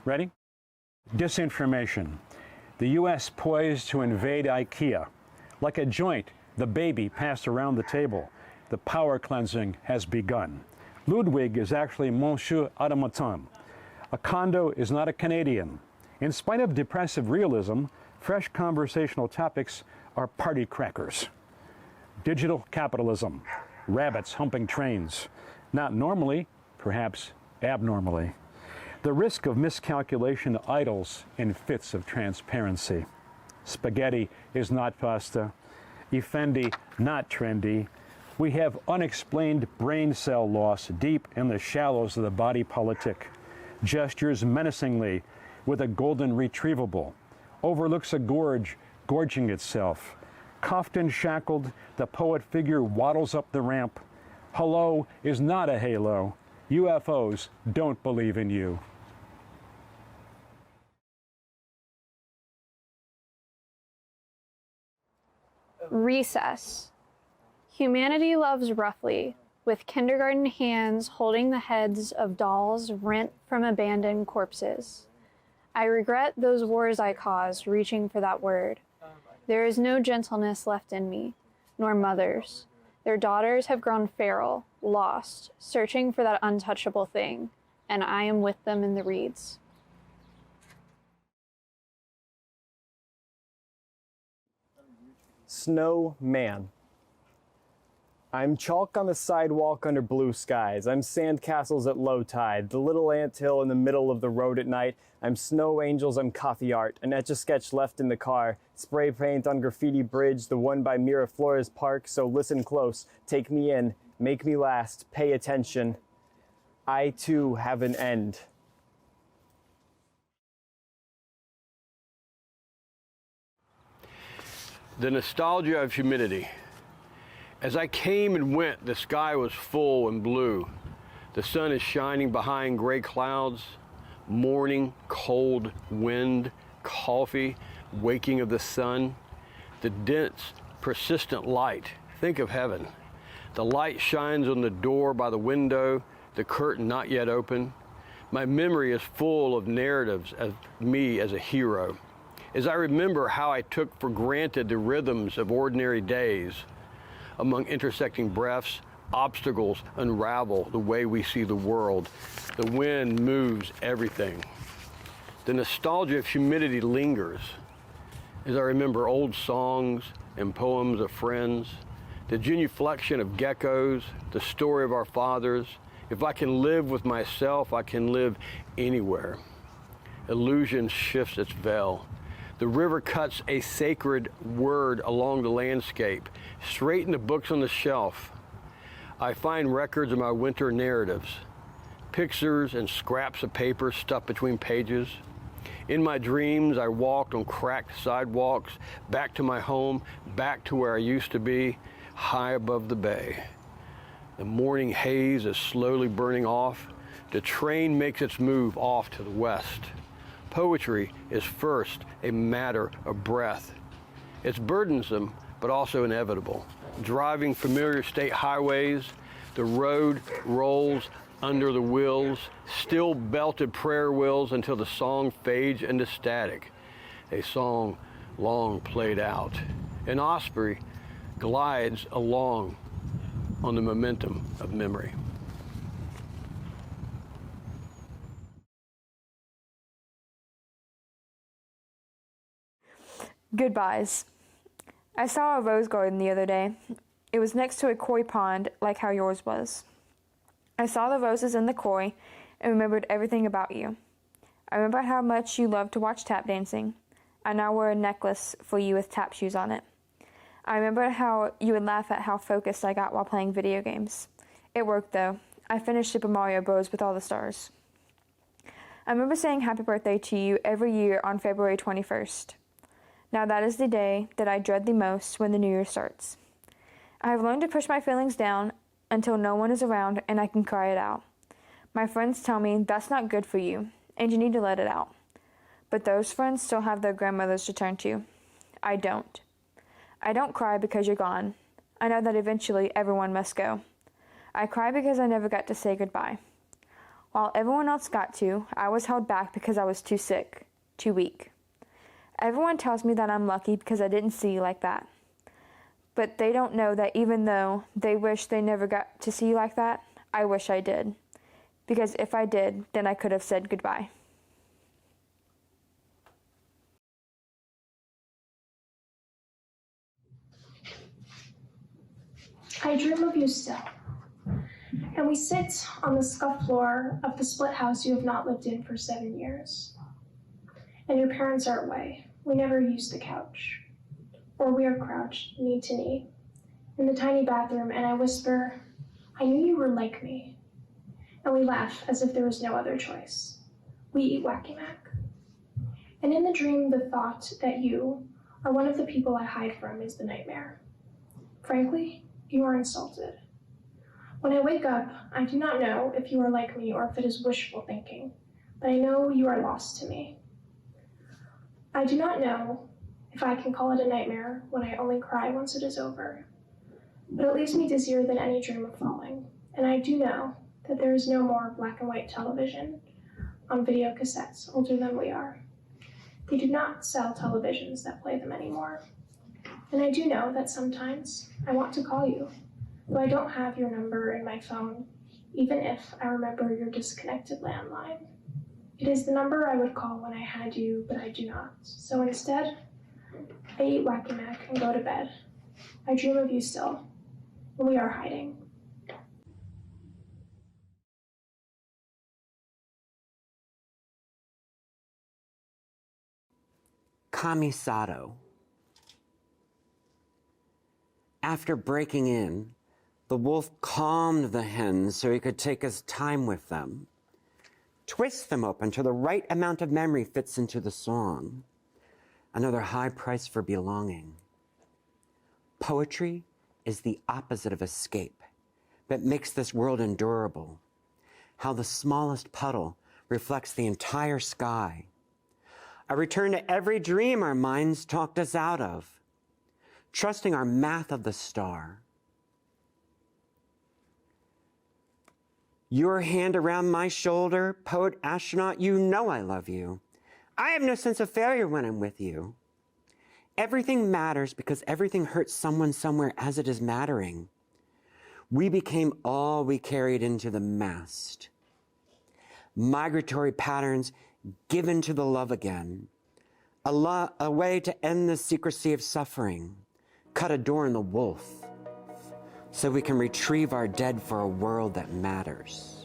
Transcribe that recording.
Ready? Disinformation. The U.S. poised to invade IKEA. Like a joint, the baby passed around the table. The power cleansing has begun. Ludwig is actually Monsieur Automaton. A condo is not a Canadian. In spite of depressive realism, fresh conversational topics are party crackers. Digital capitalism. Rabbits humping trains. Not normally, perhaps abnormally. The risk of miscalculation idles in fits of transparency. Spaghetti is not pasta. Effendi, not trendy. We have unexplained brain cell loss deep in the shallows of the body politic. Gestures menacingly with a golden retrievable. Overlooks a gorge gorging itself. Cuffed and shackled, the poet figure waddles up the ramp. Hello is not a halo. UFOs don't believe in you. Recess. Humanity loves roughly, with kindergarten hands holding the heads of dolls rent from abandoned corpses. I regret those wars I caused, reaching for that word. There is no gentleness left in me, nor mothers. Their daughters have grown feral, lost, searching for that untouchable thing, and I am with them in the reeds. Snowman. I'm chalk on the sidewalk under blue skies. I'm sandcastles at low tide, the little anthill in the middle of the road at night. I'm snow angels, I'm coffee art, an etch-a-sketch left in the car, spray paint on graffiti bridge, the one by Miraflores Park, so listen close, take me in, make me last, pay attention. I too have an end. The nostalgia of humidity. As I came and went, the sky was full and blue. The sun is shining behind gray clouds. Morning, cold wind, coffee, waking of the sun. The dense, persistent light. Think of heaven. The light shines on the door by the window, the curtain not yet open. My memory is full of narratives of me as a hero. As I remember how I took for granted the rhythms of ordinary days, among intersecting breaths, obstacles unravel the way we see the world. The wind moves everything. The nostalgia of humidity lingers as I remember old songs and poems of friends, the genuflection of geckos, the story of our fathers. If I can live with myself, I can live anywhere. Illusion shifts its veil. The river cuts a sacred word along the landscape, straight in the books on the shelf. I find records of my winter narratives, pictures and scraps of paper stuffed between pages. In my dreams, I walked on cracked sidewalks, back to my home, back to where I used to be, high above the bay. The morning haze is slowly burning off. The train makes its move off to the west. Poetry is first a matter of breath. It's burdensome, but also inevitable. Driving familiar state highways, the road rolls under the wheels, still belted prayer wheels until the song fades into static, a song long played out. An osprey glides along on the momentum of memory. Goodbyes. I saw a rose garden the other day. It was next to a koi pond, like how yours was. I saw the roses in the koi and remembered everything about you. I remembered how much you loved to watch tap dancing. I now wear a necklace for you with tap shoes on it. I remembered how you would laugh at how focused I got while playing video games. It worked though. I finished Super Mario Bros. With all the stars. I remember saying happy birthday to you every year on February 21st. Now that is the day that I dread the most when the new year starts. I have learned to push my feelings down until no one is around and I can cry it out. My friends tell me that's not good for you and you need to let it out. But those friends still have their grandmothers to turn to. I don't. I don't cry because you're gone. I know that eventually everyone must go. I cry because I never got to say goodbye. While everyone else got to, I was held back because I was too sick, too weak. Everyone tells me that I'm lucky because I didn't see you like that. But they don't know that even though they wish they never got to see you like that, I wish I did. Because if I did, then I could have said goodbye. I dream of you still. And we sit on the scuffed floor of the split house you have not lived in for 7 years. And your parents are away. We never use the couch. Or we are crouched, knee to knee, in the tiny bathroom, and I whisper, I knew you were like me. And we laugh as if there was no other choice. We eat Wacky Mac. And in the dream, the thought that you are one of the people I hide from is the nightmare. Frankly, you are insulted. When I wake up, I do not know if you are like me or if it is wishful thinking, but I know you are lost to me. I do not know if I can call it a nightmare when I only cry once it is over, but it leaves me dizzier than any dream of falling, and I do know that there is no more black and white television on video cassettes older than we are. They do not sell televisions that play them anymore. And I do know that sometimes I want to call you, though I don't have your number in my phone, even if I remember your disconnected landline. It is the number I would call when I had you, but I do not. So instead, I eat Wacky Mac and go to bed. I dream of you still, when we are hiding. Camisado. After breaking in, the wolf calmed the hens so he could take his time with them, twist them open till the right amount of memory fits into the song. Another high price for belonging. Poetry is the opposite of escape, but makes this world endurable. How the smallest puddle reflects the entire sky. A return to every dream our minds talked us out of, trusting our math of the star. Your hand around my shoulder, poet astronaut, you know I love you. I have no sense of failure when I'm with you. Everything matters because everything hurts someone somewhere as it is mattering. We became all we carried into the mast. Migratory patterns given to the love again. A way to end the secrecy of suffering. Cut a door in the wolf so we can retrieve our dead for a world that matters.